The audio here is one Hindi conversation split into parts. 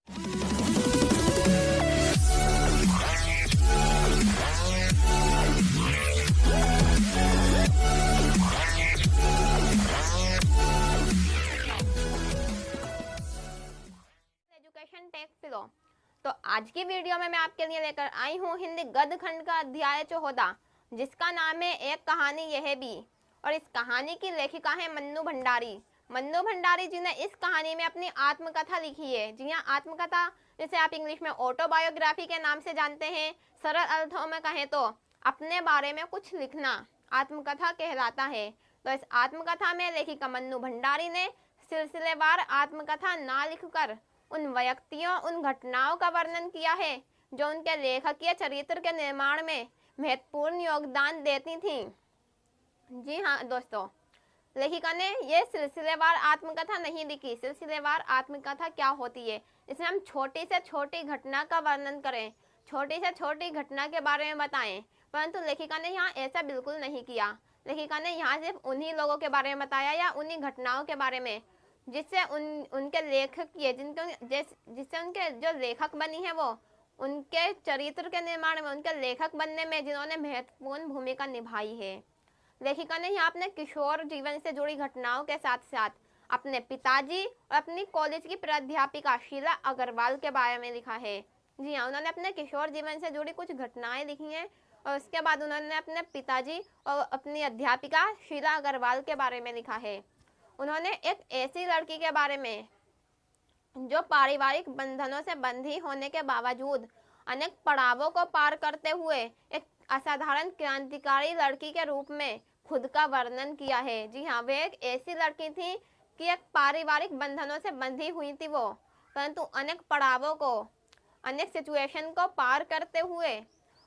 Education take फिलो। तो आज की वीडियो में मैं आपके लिए लेकर आई हूँ हिंदी गद्य खंड का अध्याय 14, जिसका नाम है एक कहानी यह भी। और इस कहानी की लेखिका है मन्नू भंडारी। मन्नू भंडारी जी ने इस कहानी में अपनी आत्मकथा लिखी है। जी हाँ, आत्मकथा, जिसे आप इंग्लिश में ऑटोबायोग्राफी के नाम से जानते हैं। सरल अर्थों में कहें तो अपने बारे में कुछ लिखना आत्मकथा कहलाता है। तो इस आत्मकथा में लेखिका मन्नू भंडारी ने सिलसिलेवार आत्मकथा ना लिखकर उन व्यक्तियों, उन घटनाओं का वर्णन किया है जो उनके लेखकीय चरित्र के निर्माण में महत्वपूर्ण योगदान देती थी। जी हाँ दोस्तों, लेखिका ने यह सिलसिलेवार आत्मकथा नहीं लिखी। सिलसिलेवार आत्मकथा क्या होती है? इसमें हम छोटी से छोटी घटना का वर्णन करें, छोटी से छोटी घटना के बारे में बताएं, परंतु लेखिका ने यहाँ ऐसा बिल्कुल नहीं किया। लेखिका ने यहाँ सिर्फ उन्हीं लोगों के बारे में बताया या उन्हीं घटनाओं के बारे में जिससे उनके लेखक ये जिससे उनके जो लेखक बनी है वो उनके चरित्र के निर्माण में, उनके लेखक बनने में जिन्होंने महत्वपूर्ण भूमिका निभाई है। लेखिका ने यहाँ अपने किशोर जीवन से जुड़ी घटनाओं के साथ साथ अपने पिताजी और अपनी कॉलेज की प्राध्यापिका शीला अग्रवाल के बारे में लिखा है। जी हाँ, उन्होंने अपने किशोर जीवन से जुड़ी कुछ घटनाएं लिखी हैं और उसके बाद उन्होंने अपने पिताजी और अपनी अध्यापिका शीला अग्रवाल के बारे में लिखा है। उन्होंने एक ऐसी लड़की के बारे में जो पारिवारिक बंधनों से बंधी होने के बावजूद अनेक पड़ावों को पार करते हुए एक असाधारण क्रांतिकारी लड़की के रूप में खुद का वर्णन किया है। जी हाँ, वे एक ऐसी लड़की थी कि एक पारिवारिक बंधनों से बंधी हुई थी वो, परंतु अनेक पड़ावों को, अनेक सिचुएशन को पार करते हुए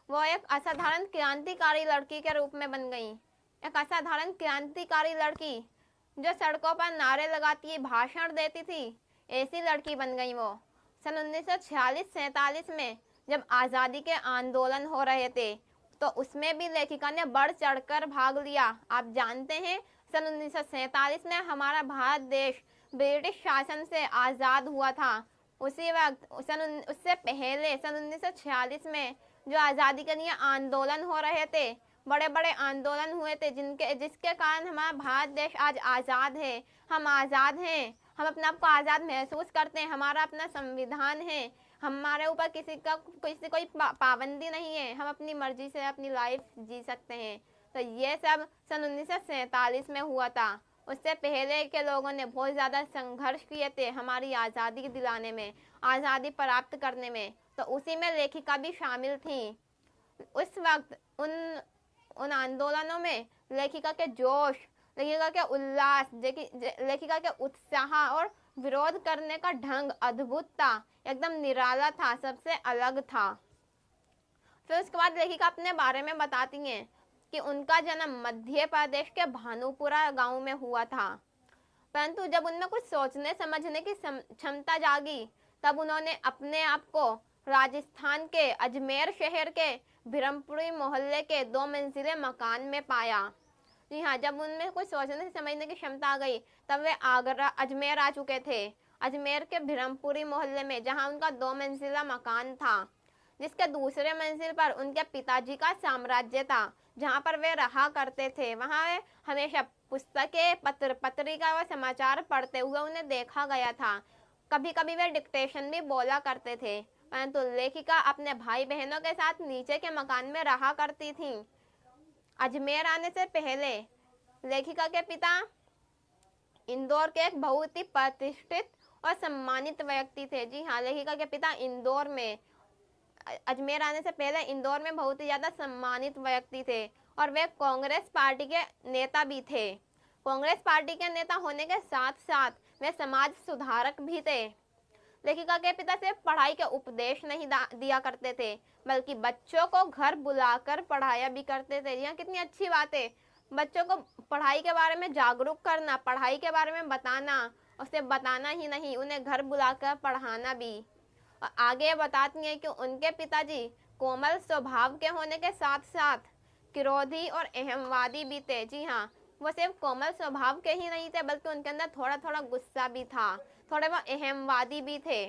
वो एक असाधारण क्रांतिकारी लड़की के रूप में बन गई। एक असाधारण क्रांतिकारी लड़की जो सड़कों पर नारे लगाती, भाषण देती थी, ऐसी लड़की बन गई वो। सन 1946-47 में जब आज़ादी के आंदोलन हो रहे थे तो उसमें भी लेखिका ने बढ़ चढ़कर भाग लिया। आप जानते हैं, सन 1947 में हमारा भारत देश ब्रिटिश शासन से आज़ाद हुआ था। उसी वक्त उससे पहले सन 1946 में जो आज़ादी के लिए आंदोलन हो रहे थे, बड़े बड़े आंदोलन हुए थे जिसके कारण हमारा भारत देश आज आज़ाद है। हम आज़ाद हैं, हम अपने आप को आज़ाद महसूस करते हैं, हमारा अपना संविधान है, हमारे ऊपर किसी कोई पाबंदी नहीं है, हम अपनी मर्जी से अपनी लाइफ जी सकते हैं। तो ये सब सन 1947 में हुआ था। उससे पहले के लोगों ने बहुत ज़्यादा संघर्ष किए थे हमारी आज़ादी दिलाने में, आज़ादी प्राप्त करने में। तो उसी में लेखिका भी शामिल थी। उस वक्त उन आंदोलनों में लेखिका के जोश, लेखिका के उल्लास, लेखिका के उत्साह और विरोध करने का ढंग अद्भुत था, एकदम निराला था, सबसे अलग था। फिर उसके बाद लेखिका अपने बारे में बताती हैं कि उनका जन्म मध्य प्रदेश के भानुपुरा गांव में हुआ था, परंतु जब उनमें कुछ सोचने समझने की क्षमता जागी तब उन्होंने अपने आप को राजस्थान के अजमेर शहर के बिरमपुरी मोहल्ले के 2 मंजिले मकान में पाया। जी हाँ, जब उनमें कुछ सोचने समझने की क्षमता आ गई तब वे अजमेर आ चुके थे, अजमेर के बिरमपुरी मोहल्ले में, जहाँ उनका 2 मंजिला मकान था, जिसके दूसरे मंजिल पर उनके पिताजी का साम्राज्य था, जहाँ पर वे रहा करते थे। वहाँ वे हमेशा पुस्तकें, पत्रिका व समाचार पढ़ते हुए उन्हें देखा गया था। कभी कभी वे डिक्टेशन भी बोला करते थे, परंतु लेखिका अपने भाई बहनों के साथ नीचे के मकान में रहा करती थी। अजमेर आने से पहले लेखिका के पिता इंदौर के एक बहुत ही प्रतिष्ठित और सम्मानित व्यक्ति थे। जी हाँ, लेखिका के पिता अजमेर आने से पहले इंदौर में बहुत ही ज़्यादा सम्मानित व्यक्ति थे और वे कांग्रेस पार्टी के नेता भी थे। कांग्रेस पार्टी के नेता होने के साथ साथ वे समाज सुधारक भी थे। लेखिका के पिता सिर्फ पढ़ाई के उपदेश नहीं दिया करते थे, बल्कि बच्चों को घर बुलाकर पढ़ाया भी करते थे। यह कितनी अच्छी बात है, बच्चों को पढ़ाई के बारे में जागरूक करना, पढ़ाई के बारे में बताना, उसे बताना ही नहीं, उन्हें घर बुलाकर पढ़ाना भी। और आगे बताती हैं कि उनके पिताजी कोमल स्वभाव के होने के साथ साथ क्रोधी और अहमवादी भी थे। जी हाँ, वो सिर्फ कोमल स्वभाव के ही नहीं थे, बल्कि उनके अंदर थोड़ा थोड़ा गुस्सा भी था, थोड़े वो अहमवादी भी थे।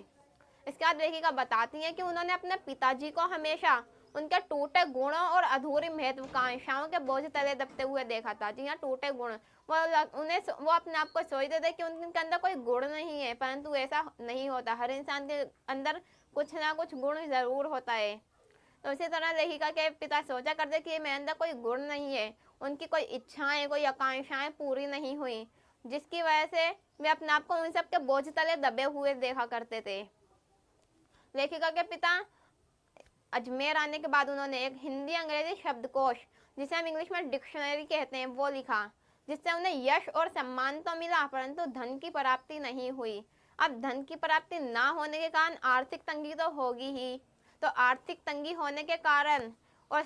इसके बाद लेखिका बताती हैं कि उन्होंने अपने पिताजी को हमेशा उनके टूटे गुणों और अधूरी महत्वाकांक्षाओं के बोझ तले दबते हुए देखा था। जी हाँ, टूटे गुण, वो अपने आप को सोचते थे कि उनके अंदर कोई गुण नहीं है, परंतु ऐसा नहीं होता। हर इंसान के अंदर कुछ ना कुछ गुण जरूर होता है। तो इसी तरह लेखिका के पिता सोचा करते कि मेरे अंदर कोई गुण नहीं है, उनकी कोई इच्छाएं, कोई आकांक्षाएं पूरी नहीं हुई, जिसकी वजह से वे अपने आप को उन सब के बोझ तले दबे हुए देखा करते थे। लेखिका के पिता अजमेर आने के बाद उन्होंने एक हिंदी अंग्रेजी शब्दकोश, जिसे हम इंग्लिश में डिक्शनरी कहते हैं, वो लिखा, जिससे उन्हें यश और सम्मान तो मिला, परंतु धन की प्राप्ति नहीं हुई। अब धन की प्राप्ति ना होने के कारण आर्थिक तंगी तो होगी ही, तो आर्थिक तंगी होने के कारण और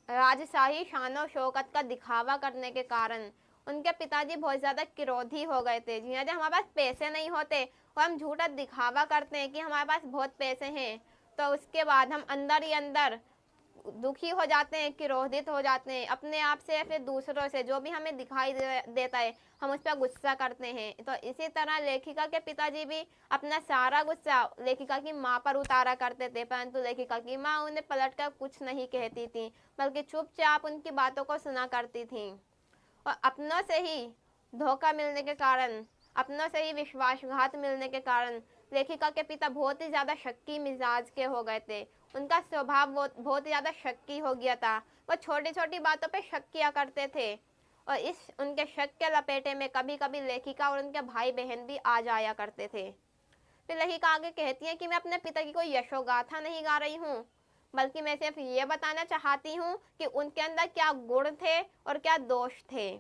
राजशाही शान शौकत का दिखावा करने के कारण उनके पिताजी बहुत ज़्यादा क्रोधी हो गए थे। जी हाँ, जब हमारे पास पैसे नहीं होते और हम झूठा दिखावा करते हैं कि हमारे पास बहुत पैसे हैं, तो उसके बाद हम अंदर ही अंदर दुखी हो जाते हैं, क्रोधित हो जाते हैं अपने आप से या फिर दूसरों से। जो भी हमें दिखाई देता है हम उस पर गुस्सा करते हैं। तो इसी तरह लेखिका के पिताजी भी अपना सारा गुस्सा लेखिका की माँ पर उतारा करते थे, परंतु लेखिका की माँ उन्हें पलटकर कुछ नहीं कहती थी, बल्कि चुपचाप उनकी बातों को सुना करती थी। और अपनों से ही धोखा मिलने के कारण, अपनों से ही विश्वासघात मिलने के कारण लेखिका के पिता बहुत ही ज़्यादा शक्की मिजाज के हो गए थे। उनका स्वभाव बहुत ही ज़्यादा शक्की हो गया था। वो छोटी छोटी बातों पे शक किया करते थे, और इस उनके शक के लपेटे में कभी कभी लेखिका और उनके भाई बहन भी आ जाया करते थे। फिर लेखिका आगे कहती है कि मैं अपने पिता की कोई यशोगाथा नहीं गा रही हूँ, बल्कि मैं सिर्फ ये बताना चाहती हूँ कि उनके अंदर क्या गुण थे और क्या दोष थे,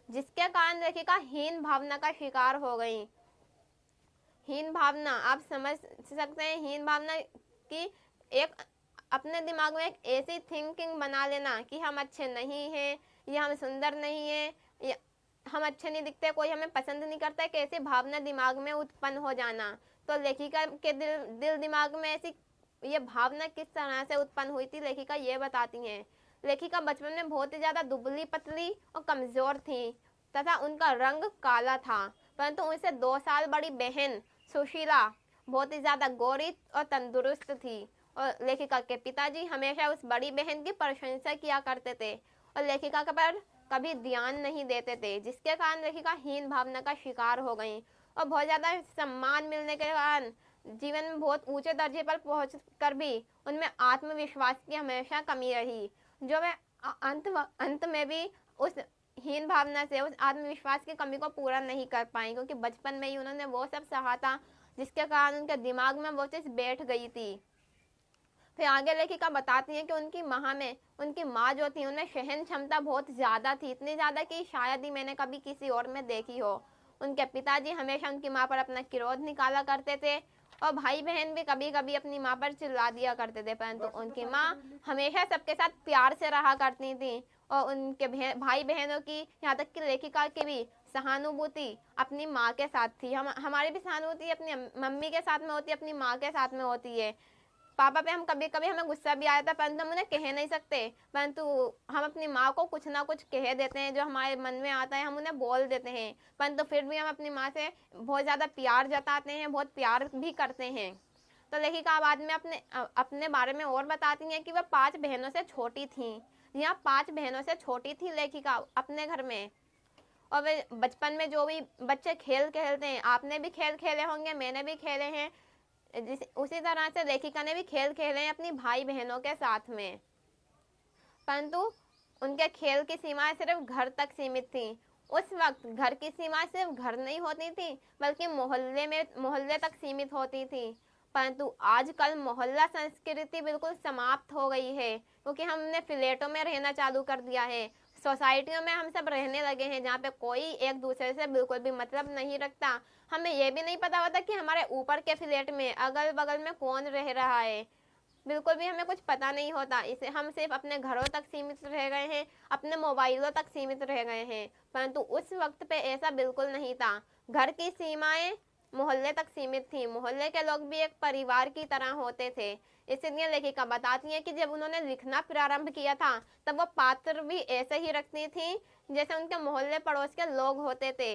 जिसके कारण लेखिका हीन भावना का शिकार हो गई। हीन भावना, आप समझ सकते हैं, हीन भावना की एक अपने दिमाग में एक ऐसी थिंकिंग बना लेना कि हम अच्छे नहीं हैं, या हम सुंदर नहीं हैं, या हम अच्छे नहीं दिखते, कोई हमें पसंद नहीं करता है, कैसी भावना दिमाग में उत्पन्न हो जाना। तो लेखिका के दिल दिमाग में ऐसी ये भावना किस तरह से उत्पन्न हुई थी, लेखिका ये बताती हैं। लेखिका बचपन में बहुत ही ज़्यादा दुबली पतली और कमज़ोर थी तथा उनका रंग काला था, परंतु उनसे 2 साल बड़ी बहन सुशीला बहुत ही ज़्यादा गोरी और तंदुरुस्त थी, और लेखिका के पिताजी हमेशा उस बड़ी बहन की प्रशंसा किया करते थे और लेखिका पर कभी ध्यान नहीं देते थे, जिसके कारण लेखिका हीन भावना का शिकार हो गई। और बहुत ज़्यादा सम्मान मिलने के कारण जीवन में बहुत ऊंचे दर्जे पर पहुँच कर भी उनमें आत्मविश्वास की हमेशा कमी रही, जो वे अंत में भी उस हीन भावना से, उस आत्मविश्वास की कमी को पूरा नहीं कर पाई, क्योंकि बचपन में ही उन्होंने वो सब सहा था जिसके कारण उनके दिमाग में वो चीज़ बैठ गई थी। फिर आगे लेखिका बताती हैं कि उनकी माँ जो थी उनमें सहन क्षमता बहुत ज़्यादा थी, इतनी ज़्यादा कि शायद ही मैंने कभी किसी और में देखी हो। उनके पिताजी हमेशा उनकी माँ पर अपना क्रोध निकाला करते थे, और भाई बहन भी कभी कभी अपनी माँ पर चिल्ला दिया करते थे, परंतु उनकी माँ हमेशा सबके साथ प्यार से रहा करती थी। और उनके भाई बहनों की, यहाँ तक कि लेखिका की भी सहानुभूति अपनी माँ के साथ थी। हमारी भी सहानुभूति अपनी मम्मी के साथ में होती है, अपनी माँ के साथ में होती है। पापा पे हम कभी कभी हमें गुस्सा भी आता है, परंतु हम उन्हें कह नहीं सकते, परंतु हम अपनी माँ को कुछ ना कुछ कह देते हैं, जो हमारे मन में आता है हम उन्हें बोल देते हैं, परंतु फिर भी हम अपनी माँ से बहुत ज़्यादा प्यार जताते हैं, बहुत प्यार भी करते हैं। तो लेखिका बाद में अपने बारे में और बताती हैं कि वह 5 बहनों से छोटी थी। यहाँ 5 बहनों से छोटी थी लेखिका अपने घर में, और वे बचपन में जो भी बच्चे खेल खेलते हैं, आपने भी खेल खेले होंगे, मैंने भी खेले हैं, उसी तरह से लेखिका ने भी खेल खेले हैं अपनी भाई बहनों के साथ में, परंतु उनके खेल की सीमाएं सिर्फ घर तक सीमित थी। उस वक्त घर की सीमाएं सिर्फ घर नहीं होती थी, बल्कि मोहल्ले तक सीमित होती थी। परंतु आजकल मोहल्ला संस्कृति बिल्कुल समाप्त हो गई है, क्योंकि हमने फ्लैटों में रहना चालू कर दिया है, सोसाइटियों में हम सब रहने लगे हैं, जहाँ पे कोई एक दूसरे से बिल्कुल भी मतलब नहीं रखता। हमें ये भी नहीं पता होता कि हमारे ऊपर के फ्लैट में अगल बगल में कौन रह रहा है, बिल्कुल भी हमें कुछ पता नहीं होता। इसे हम सिर्फ अपने घरों तक सीमित रह गए हैं, अपने मोबाइलों तक सीमित रह गए हैं, परंतु उस वक्त पे ऐसा बिल्कुल नहीं था। घर की सीमाएं मोहल्ले तक सीमित थी, मोहल्ले के लोग भी एक परिवार की तरह होते थे। इसलिए लेखिका बताती हैं कि जब उन्होंने लिखना प्रारंभ किया था तब वो पात्र भी ऐसे ही रखती थी जैसे उनके मोहल्ले पड़ोस के लोग होते थे,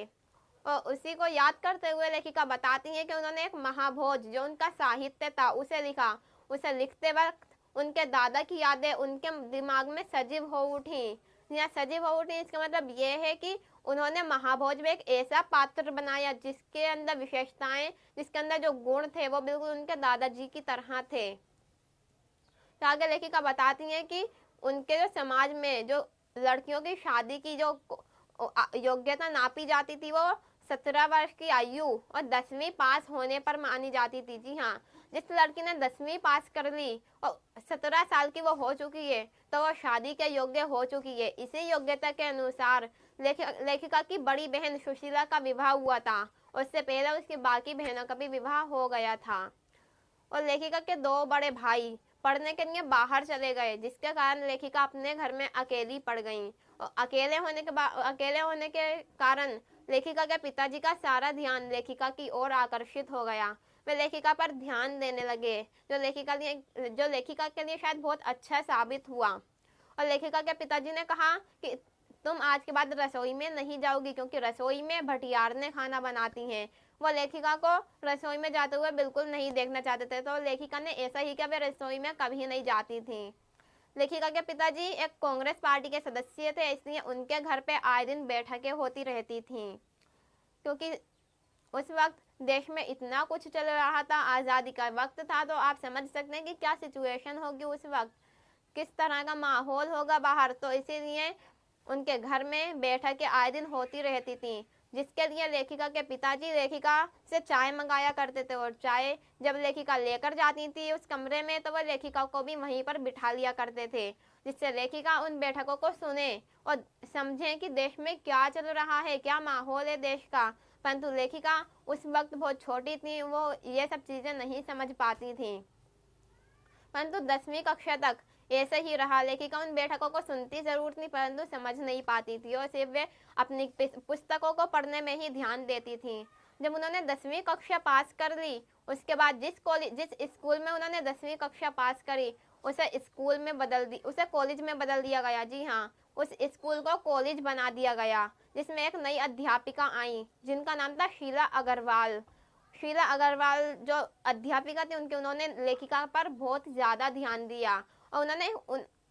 और उसी को याद करते हुए लेखिका बताती हैं कि उन्होंने एक महाभोज जो उनका साहित्य था उसे लिखा। उसे लिखते वक्त उनके दादा की यादें उनके दिमाग में सजीव हो उठी। या सजीव हो उठी इसका मतलब ये है कि उन्होंने महाभोज में एक ऐसा पात्र बनाया जिसके अंदर विशेषताएं, जिसके अंदर जो गुण थे वो बिल्कुल उनके दादाजी की तरह थे। तो आगे लेखिका बताती हैं कि उनके जो समाज में जो लड़कियों की शादी की जो योग्यता नापी जाती थी वो 17 वर्ष की आयु और 10वीं पास होने पर मानी जाती थी। जी हाँ, जिस लड़की ने 10वीं पास कर ली और 17 साल की वो हो चुकी है तो वो शादी के योग्य हो चुकी है। इसी योग्यता के अनुसार लेखिका की बड़ी बहन सुशीला का विवाह हुआ था। उससे पहले उसकी बाकी बहनों का भी विवाह हो गया था। और लेखिका के 2 बड़े भाई पढ़ने के लिए बाहर चले गए, जिसके कारण लेखिका अपने घर में अकेली पड़ गई। और अकेले होने के कारण लेखिका के पिताजी का सारा ध्यान लेखिका की ओर आकर्षित हो गया। वे लेखिका पर ध्यान देने लगे, जो लेखिका के लिए शायद बहुत अच्छा साबित हुआ। और लेखिका के पिताजी ने कहा कि तुम आज के बाद रसोई में नहीं जाओगी, क्योंकि रसोई में भटियारने खाना बनाती हैं। वो लेखिका को रसोई में जाते हुए बिल्कुल नहीं देखना चाहते थे, तो लेखिका ने ऐसा ही किया, वे रसोई में कभी नहीं जाती थी। लेखिका के पिताजी एक कांग्रेस पार्टी के सदस्य थे, इसलिए उनके घर पे आए दिन बैठकें होती रहती थीं। क्योंकि उस वक्त देश में इतना कुछ चल रहा था, आज़ादी का वक्त था, तो आप समझ सकते हैं कि क्या सिचुएशन होगी उस वक्त, किस तरह का माहौल होगा बाहर। तो इसीलिए उनके घर में बैठकें आए दिन होती रहती थी, जिसके लिए लेखिका के पिताजी लेखिका से चाय मंगाया करते थे। और चाय जब लेखिका लेकर जाती थी उस कमरे में तो वह लेखिका को भी वहीं पर बिठा लिया करते थे, जिससे लेखिका उन बैठकों को सुने और समझे कि देश में क्या चल रहा है, क्या माहौल है देश का। परंतु लेखिका उस वक्त बहुत छोटी थी, वो ये सब चीज़ें नहीं समझ पाती थी। परंतु 10वीं कक्षा तक ऐसे ही रहा। लेखिका उन बैठकों को सुनती जरूर थी परंतु समझ नहीं पाती थी और सिर्फ वे अपनी पुस्तकों को पढ़ने में ही ध्यान देती थी। जब उन्होंने 10वीं कक्षा पास कर ली उसके बाद जिस स्कूल में उन्होंने 10वीं कक्षा पास करी उसे कॉलेज में बदल दिया गया। जी हाँ, उस स्कूल को कॉलेज बना दिया गया, जिसमें एक नई अध्यापिका आई जिनका नाम था शीला अग्रवाल। शीला अग्रवाल जो अध्यापिका थी उन्होंने लेखिका पर बहुत ज़्यादा ध्यान दिया और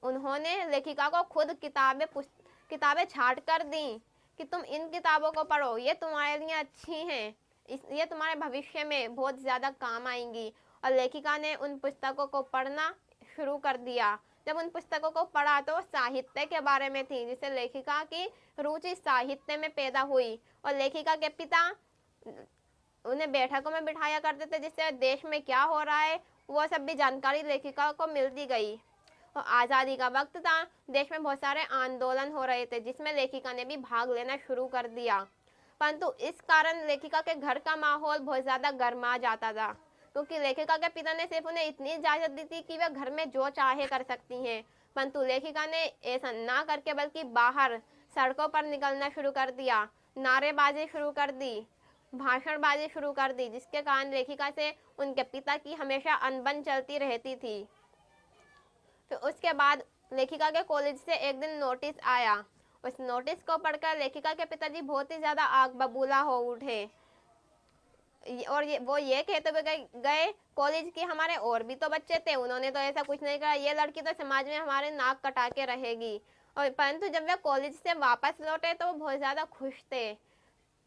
उन्होंने लेखिका को खुद किताबें छांट कर दी कि तुम इन किताबों को पढ़ो, ये तुम्हारे लिए अच्छी हैं, ये तुम्हारे भविष्य में बहुत ज़्यादा काम आएंगी। और लेखिका ने उन पुस्तकों को पढ़ना शुरू कर दिया। जब उन पुस्तकों को पढ़ा तो साहित्य के बारे में थी, जिससे लेखिका की रुचि साहित्य में पैदा हुई। और लेखिका के पिता उन्हें बैठकों में बिठाया करते थे, जिससे देश में क्या हो रहा है वो सब भी जानकारी लेखिका को मिलती गई। और आज़ादी का वक्त था, देश में बहुत सारे आंदोलन हो रहे थे जिसमें लेखिका ने भी भाग लेना शुरू कर दिया। परंतु इस कारण लेखिका के घर का माहौल बहुत ज़्यादा गर्मा जाता था, क्योंकि लेखिका के पिता ने सिर्फ उन्हें इतनी इजाज़त दी थी कि वे घर में जो चाहे कर सकती हैं। परंतु लेखिका ने ऐसा ना करके बल्कि बाहर सड़कों पर निकलना शुरू कर दिया, नारेबाजी शुरू कर दी, भाषणबाजी शुरू कर दी, जिसके कारण लेखिका से उनके पिता की हमेशा अनबन चलती रहती थी। तो उसके बाद लेखिका के कॉलेज से एक दिन नोटिस आया। उस नोटिस को पढ़कर लेखिका के पिताजी बहुत ही ज़्यादा आग बबूला हो उठे और वो ये कहते हुए गए कॉलेज के हमारे और भी तो बच्चे थे, उन्होंने तो ऐसा कुछ नहीं कहा, ये लड़की तो समाज में हमारे नाक कटा के रहेगी। और परंतु जब वे कॉलेज से वापस लौटे तो वो बहुत ज़्यादा खुश थे।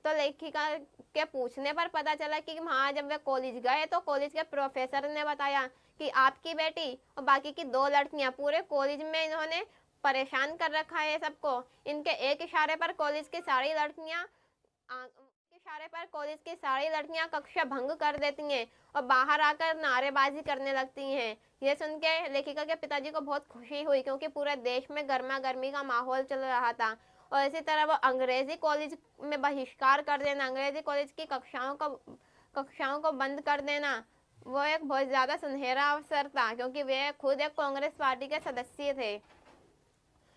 तो लेखिका के पूछने पर पता चला कि हाँ, जब वे कॉलेज गए तो कॉलेज के प्रोफेसर ने बताया कि आपकी बेटी और बाकी की 2 लड़कियां पूरे कॉलेज में इन्होंने परेशान कर रखा है सबको। इनके एक इशारे पर कॉलेज की सारी लड़कियां कक्षा भंग कर देती हैं और बाहर आकर नारेबाजी करने लगती हैं। ये सुन के लेखिका के पिताजी को बहुत खुशी हुई, क्योंकि पूरे देश में गर्मा गर्मी का माहौल चल रहा था। और इसी तरह वो अंग्रेजी कॉलेज में बहिष्कार कर देना, अंग्रेजी कॉलेज की कक्षाओं को बंद कर देना, वो एक बहुत ज़्यादा सुनहरा अवसर था, क्योंकि वे खुद एक कांग्रेस पार्टी के सदस्य थे।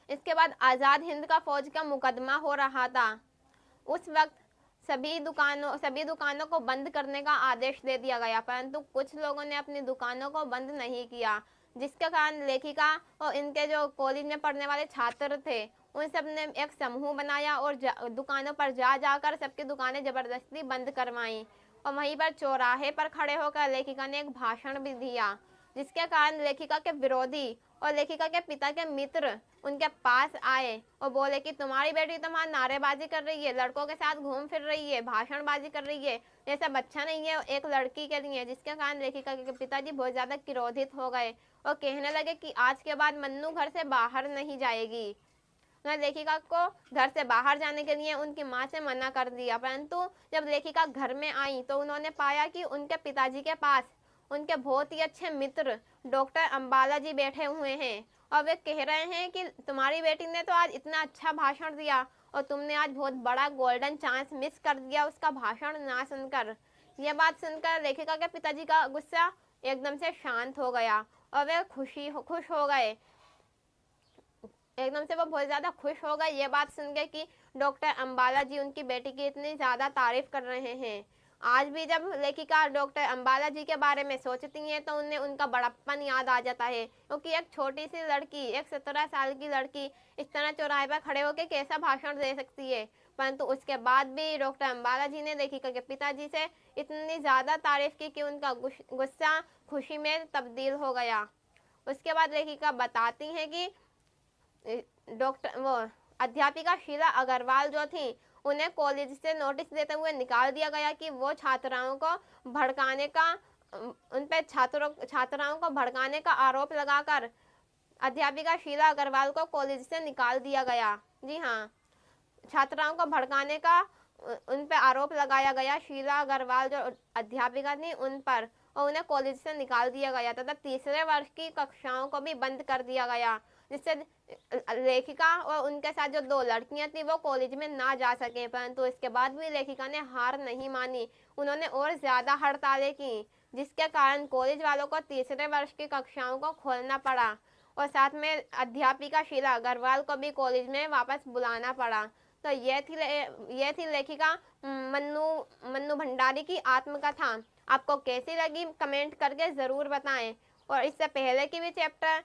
इसके बाद आज़ाद हिंद का फौज का मुकदमा हो रहा था। उस वक्त सभी दुकानों को बंद करने का आदेश दे दिया गया, परंतु कुछ लोगों ने अपनी दुकानों को बंद नहीं किया, जिसके कारण लेखिका और इनके जो कॉलेज में पढ़ने वाले छात्र थे उन सब ने एक समूह बनाया और दुकानों पर जा जाकर सबकी दुकानें जबरदस्ती बंद करवाईं और वहीं पर चौराहे पर खड़े होकर लेखिका ने एक भाषण भी दिया, जिसके कारण लेखिका के विरोधी और लेखिका के पिता के मित्र उनके पास आए और बोले कि तुम्हारी बेटी तो वहाँ नारेबाजी कर रही है, लड़कों के साथ घूम फिर रही है, भाषणबाजी कर रही है, ये सब अच्छा नहीं है एक लड़की के लिए। जिसके कारण लेखिका के पिताजी बहुत ज़्यादा क्रोधित हो गए और कहने लगे कि आज के बाद मन्नू घर से बाहर नहीं जाएगी। उन्होंने लेखिका को घर से बाहर जाने के लिए उनकी माँ से मना कर दिया, परंतु जब लेखिका घर में आई तो उन्होंने पाया कि उनके पिताजी के पास उनके बहुत ही अच्छे मित्र डॉक्टर अंबाला जी बैठे हुए हैं और वे कह रहे हैं कि तुम्हारी बेटी ने तो आज इतना अच्छा भाषण दिया और तुमने आज बहुत बड़ा गोल्डन चांस मिस कर दिया उसका भाषण ना सुनकर। यह बात सुनकर लेखिका के पिताजी का गुस्सा एकदम से शांत हो गया और वे खुश हो गए। एकदम से वो बहुत ज़्यादा खुश हो गए ये बात सुन के कि डॉक्टर अंबाला जी उनकी बेटी की इतनी ज़्यादा तारीफ कर रहे हैं। आज भी जब लेखिका डॉक्टर अंबाला जी के बारे में सोचती हैं तो उन्हें उनका बड़प्पन याद आ जाता है, क्योंकि एक छोटी सी लड़की, एक 17 साल की लड़की इस तरह चौराहे पर खड़े होकर कैसा भाषण दे सकती है। परंतु उसके बाद भी डॉक्टर अंबाला जी ने लेखिका के पिताजी से इतनी ज़्यादा तारीफ की कि उनका गुस्सा खुशी में तब्दील हो गया। उसके बाद लेखिका बताती हैं कि अध्यापिका शीला अग्रवाल जो थी उन्हें कॉलेज से नोटिस देते हुए निकाल दिया गया कि वो छात्राओं को भड़काने का उन पे छात्राओं को भड़काने का आरोप लगाकर अध्यापिका शीला अग्रवाल को कॉलेज से निकाल दिया गया। जी हाँ, छात्राओं को भड़काने का उन पे आरोप लगाया गया। शीला अग्रवाल जो अध्यापिका थी उन पर, और उन्हें कॉलेज से निकाल दिया गया तथा तीसरे वर्ष की कक्षाओं को भी बंद कर दिया गया, जिससे लेखिका और उनके साथ जो 2 लड़कियां थी वो कॉलेज में ना जा सके। परंतु इसके बाद भी लेखिका ने हार नहीं मानी, उन्होंने और ज़्यादा हड़तालें की, जिसके कारण कॉलेज वालों को तीसरे वर्ष की कक्षाओं को खोलना पड़ा और साथ में अध्यापिका शीला अग्रवाल को भी कॉलेज में वापस बुलाना पड़ा। तो ये थी लेखिका मन्नू भंडारी की आत्मकथा। आपको कैसी लगी कमेंट करके ज़रूर बताएं। और इससे पहले की भी चैप्टर